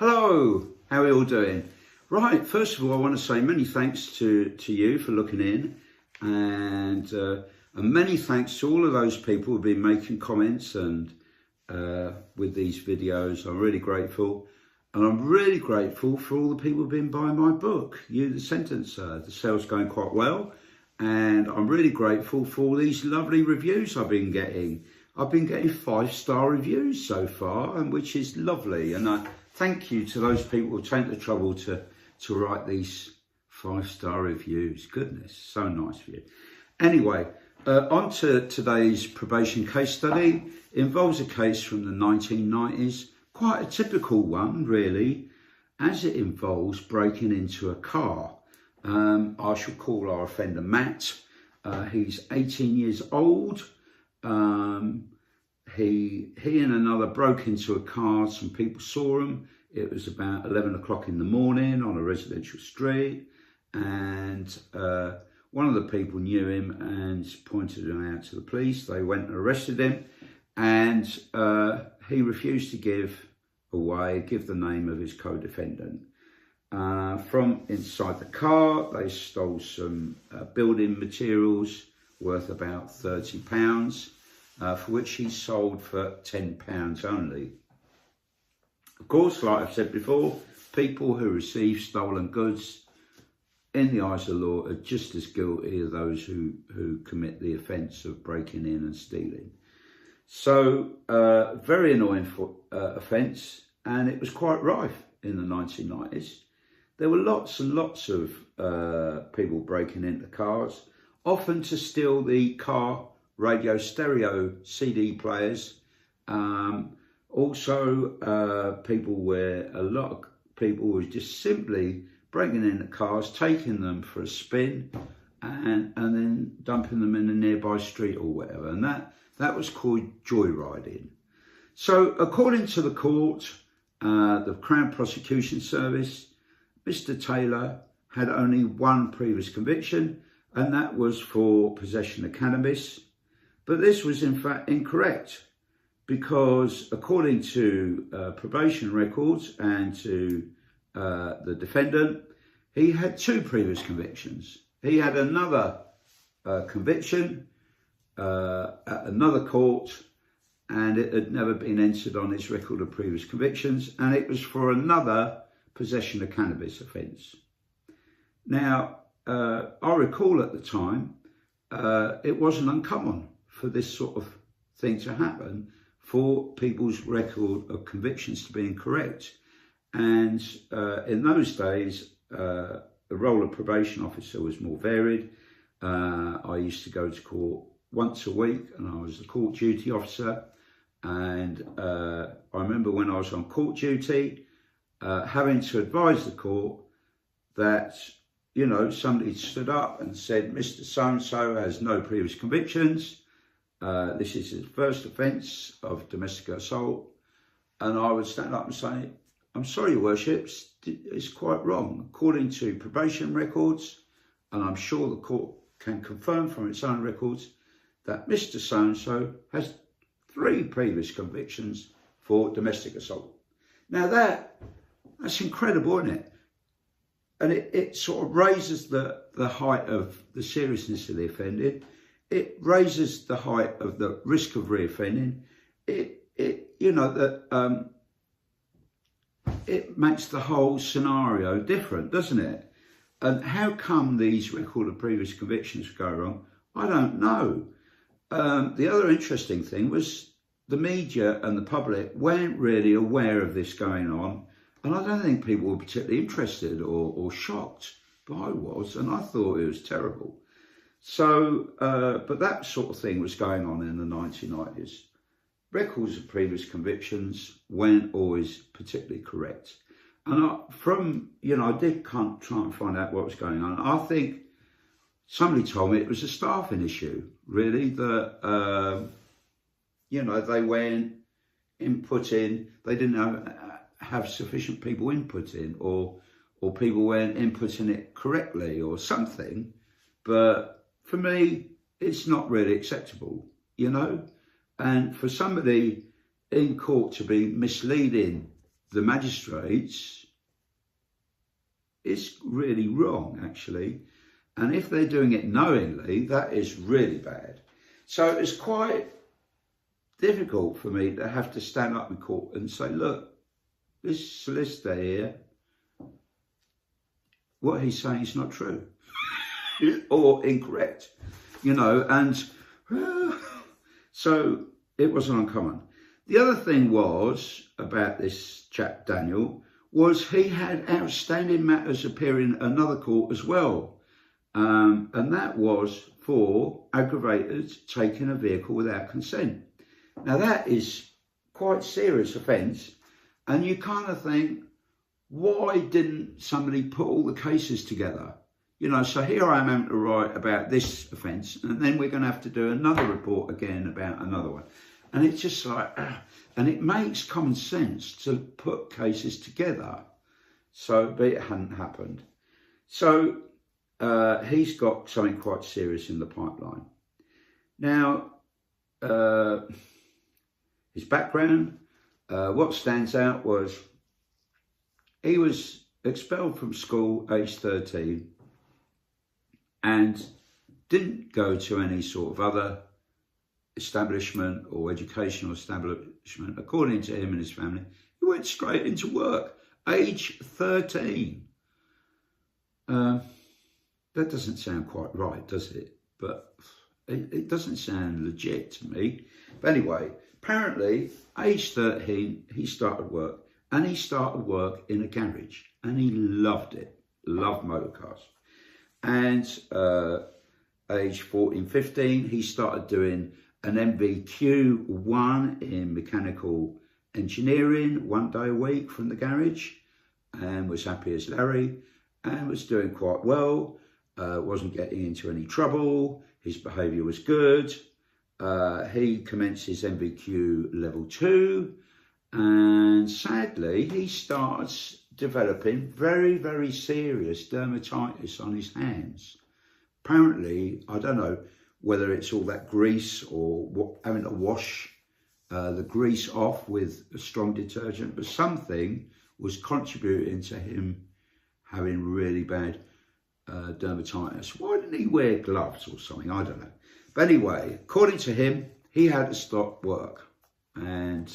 Hello, how are you all doing? Right, first of all, I want to say many thanks to you for looking in, and many thanks to all of those people who've been making comments and with these videos. I'm really grateful, and I'm really grateful for all the people who've been buying my book, You the Sentencer. The sale's going quite well, and I'm really grateful for all these lovely reviews I've been getting. I've been getting 5-star reviews so far, and which is lovely, and I thank you to those people who take the trouble to write these 5-star reviews. Goodness, so nice of you. Anyway, on to today's probation case study. It involves a case from the 1990s, quite a typical one really, as it involves breaking into a car. I shall call our offender Matt. He's 18 years old. He and another broke into a car. Some people saw him. It was about 11 o'clock in the morning on a residential street, and one of the people knew him and pointed him out to the police. They went and arrested him, and he refused to give the name of his co-defendant. From inside the car, they stole some building materials worth about £30, for which he sold for £10 only. Of course, like I've said before, people who receive stolen goods in the eyes of the law are just as guilty as those who commit the offence of breaking in and stealing. So, very annoying offence, and it was quite rife in the 1990s. There were lots and lots of people breaking into cars, often to steal the car radio stereo CD players. Also, a lot of people were just simply breaking into cars, taking them for a spin, and then dumping them in a nearby street or whatever. And that was called joyriding. So, according to the court, the Crown Prosecution Service, Mr. Taylor had only one previous conviction, and that was for possession of cannabis. But this was in fact incorrect, because according to probation records and to the defendant, he had 2 previous convictions. He had another conviction at another court, and it had never been entered on his record of previous convictions, and it was for another possession of cannabis offence. Now, I recall at the time, it wasn't uncommon for this sort of thing to happen, for people's record of convictions to be incorrect. And in those days, the role of probation officer was more varied. I used to go to court once a week, and I was the court duty officer. And I remember when I was on court duty, having to advise the court that, you know, somebody stood up and said, Mr. So-and-so has no previous convictions. This is his first offence of domestic assault. And I would stand up and say, I'm sorry, Your Worships, it's quite wrong. According to probation records, and I'm sure the court can confirm from its own records, that Mr. So-and-so has 3 previous convictions for domestic assault. Now that's incredible, isn't it? And it sort of raises the height of the seriousness of the offending. It raises the height of the risk of reoffending. It makes the whole scenario different, doesn't it? And how come these record of previous convictions go wrong? I don't know. The other interesting thing was the media and the public weren't really aware of this going on. And I don't think people were particularly interested or shocked, but I was, and I thought it was terrible. So, but that sort of thing was going on in the 1990s. Records of previous convictions weren't always particularly correct. And I did try and find out what was going on. I think somebody told me it was a staffing issue, really, that, they weren't inputting, they didn't have sufficient people inputting, or people weren't inputting it correctly or something. But for me, it's not really acceptable, you know? And for somebody in court to be misleading the magistrates is really wrong, actually. And if they're doing it knowingly, that is really bad. So it's quite difficult for me to have to stand up in court and say, look, this solicitor here, what he's saying is not true or incorrect, you know, and so it wasn't uncommon. The other thing was about this chap, Daniel, was he had outstanding matters appearing in another court as well. And that was for aggravated taking a vehicle without consent. Now that is quite serious offence. And you kind of think, why didn't somebody put all the cases together? You know, so here I am having to write about this offence, and then we're going to have to do another report again about another one. And it's just like, and it makes common sense to put cases together. So, but it hadn't happened. So he's got something quite serious in the pipeline. Now, his background, what stands out was he was expelled from school aged 13 and didn't go to any sort of other establishment or educational establishment. According to him and his family, he went straight into work, age 13. That doesn't sound quite right, does it? But it doesn't sound legit to me. But anyway, apparently, age 13, he started work. And he started work in a garage. And he loved it. Loved motor cars. And age 14, 15, he started doing an MVQ1 in mechanical engineering 1 day a week from the garage. And was happy as Larry. And was doing quite well. Wasn't getting into any trouble. His behaviour was good. He commenced his MVQ level 2. And sadly, he starts developing very, very serious dermatitis on his hands. Apparently, I don't know whether it's all that grease or having to wash the grease off with a strong detergent, but something was contributing to him having really bad dermatitis. Why didn't he wear gloves or something? I don't know. But anyway, according to him, he had to stop work, and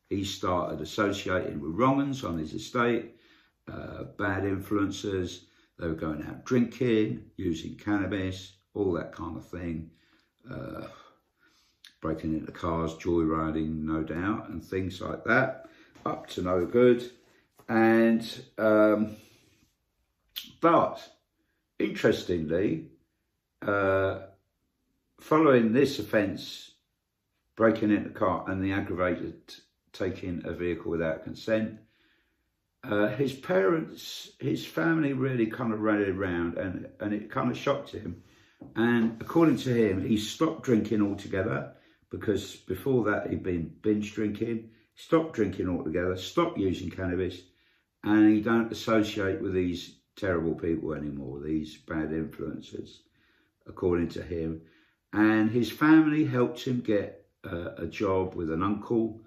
he started associating with wrong-uns on his estate, bad influences. They were going out drinking, using cannabis, all that kind of thing. Breaking into cars, joyriding, no doubt, and things like that. Up to no good. And, but, interestingly, following this offence, breaking into a car and the aggravated taking a vehicle without consent, his parents, his family really kind of rallied around, and it kind of shocked him. And according to him, he stopped drinking altogether, because before that he'd been binge drinking, stopped drinking altogether, stopped using cannabis, and he don't associate with these terrible people anymore, these bad influences, according to him. And his family helped him get a job with an uncle,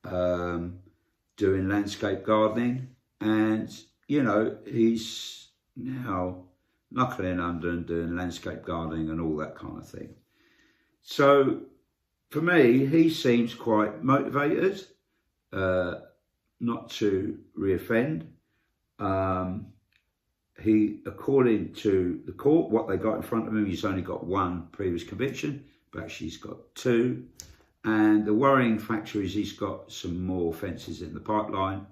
doing landscape gardening. And, you know, he's now knuckling under and doing landscape gardening and all that kind of thing. So, for me, he seems quite motivated not to reoffend. He, according to the court, what they got in front of him, he's only got 1 previous conviction, but actually he's got 2. And the worrying factor is he's got some more offences in the pipeline.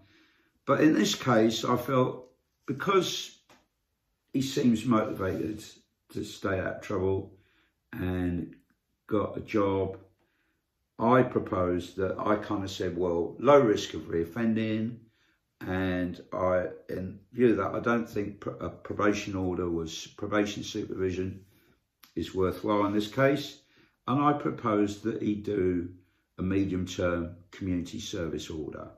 But in this case, I felt, because he seems motivated to stay out of trouble and got a job, I proposed that I kind of said, well, low risk of reoffending. And in view of that, I don't think a probation order probation supervision is worthwhile in this case. And I proposed that he do a medium-term community service order.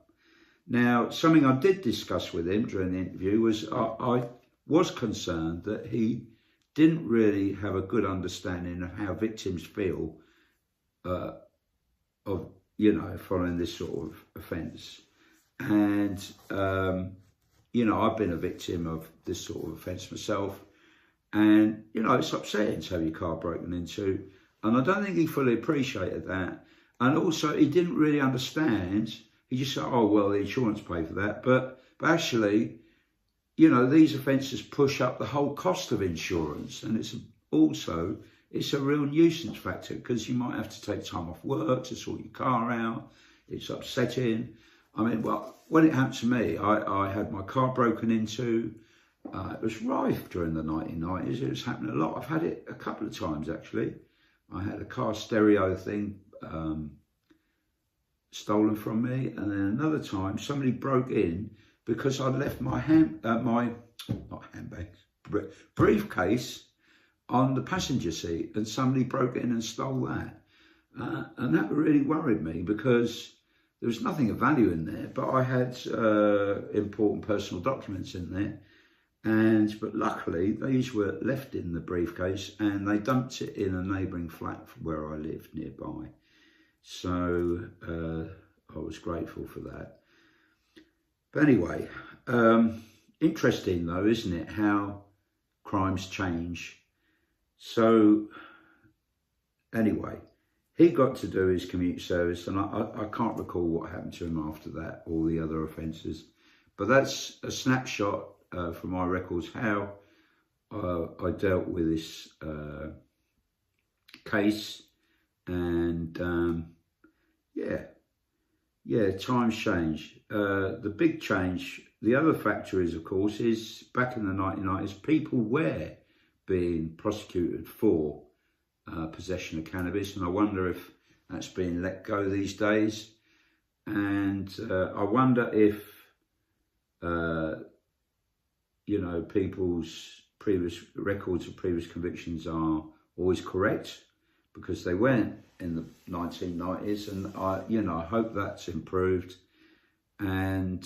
Now, something I did discuss with him during the interview was I was concerned that he didn't really have a good understanding of how victims feel of, you know, following this sort of offence. And, you know, I've been a victim of this sort of offence myself. And, you know, it's upsetting to have your car broken into. And I don't think he fully appreciated that. And also, he didn't really understand. He just said, oh, well, the insurance paid for that. But actually, you know, these offences push up the whole cost of insurance. And it's a real nuisance factor, because you might have to take time off work to sort your car out. It's upsetting. I mean, well, when it happened to me, I had my car broken into. It was rife during the 1990s. It was happening a lot. I've had it a couple of times, actually. I had a car stereo thing stolen from me, and then another time somebody broke in because I left my briefcase on the passenger seat, and somebody broke in and stole that. And that really worried me, because there was nothing of value in there, but I had important personal documents in there. But luckily, these were left in the briefcase, and they dumped it in a neighbouring flat from where I lived nearby. So I was grateful for that. But anyway, interesting though, isn't it, how crimes change? So anyway, he got to do his community service, and I can't recall what happened to him after that, all the other offences. But that's a snapshot from my records, how I dealt with this case. And yeah, times change. The big change, the other factor is, of course, is back in the 1990s, people were being prosecuted for possession of cannabis, and I wonder if that's being let go these days. And I wonder if you know, people's previous records of previous convictions are always correct, because they weren't in the 1990s, and I hope that's improved. And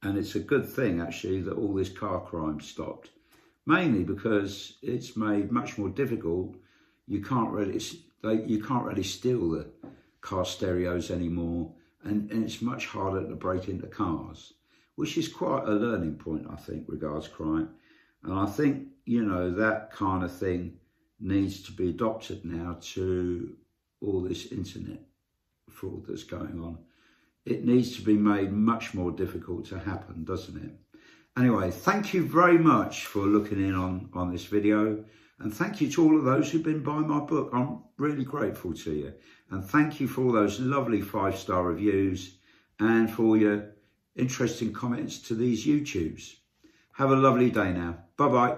it's a good thing, actually, that all this car crime stopped, mainly because it's made much more difficult. You can't really steal the car stereos anymore, and it's much harder to break into cars, which is quite a learning point, I think, regards crime. And I think, you know, that kind of thing needs to be adopted now to all this internet fraud that's going on. It needs to be made much more difficult to happen, doesn't it? Anyway, thank you very much for looking in on this video. And thank you to all of those who've been buying my book. I'm really grateful to you. And thank you for all those lovely 5-star reviews, and for your interesting comments to these YouTubes. Have a lovely day now. Bye-bye.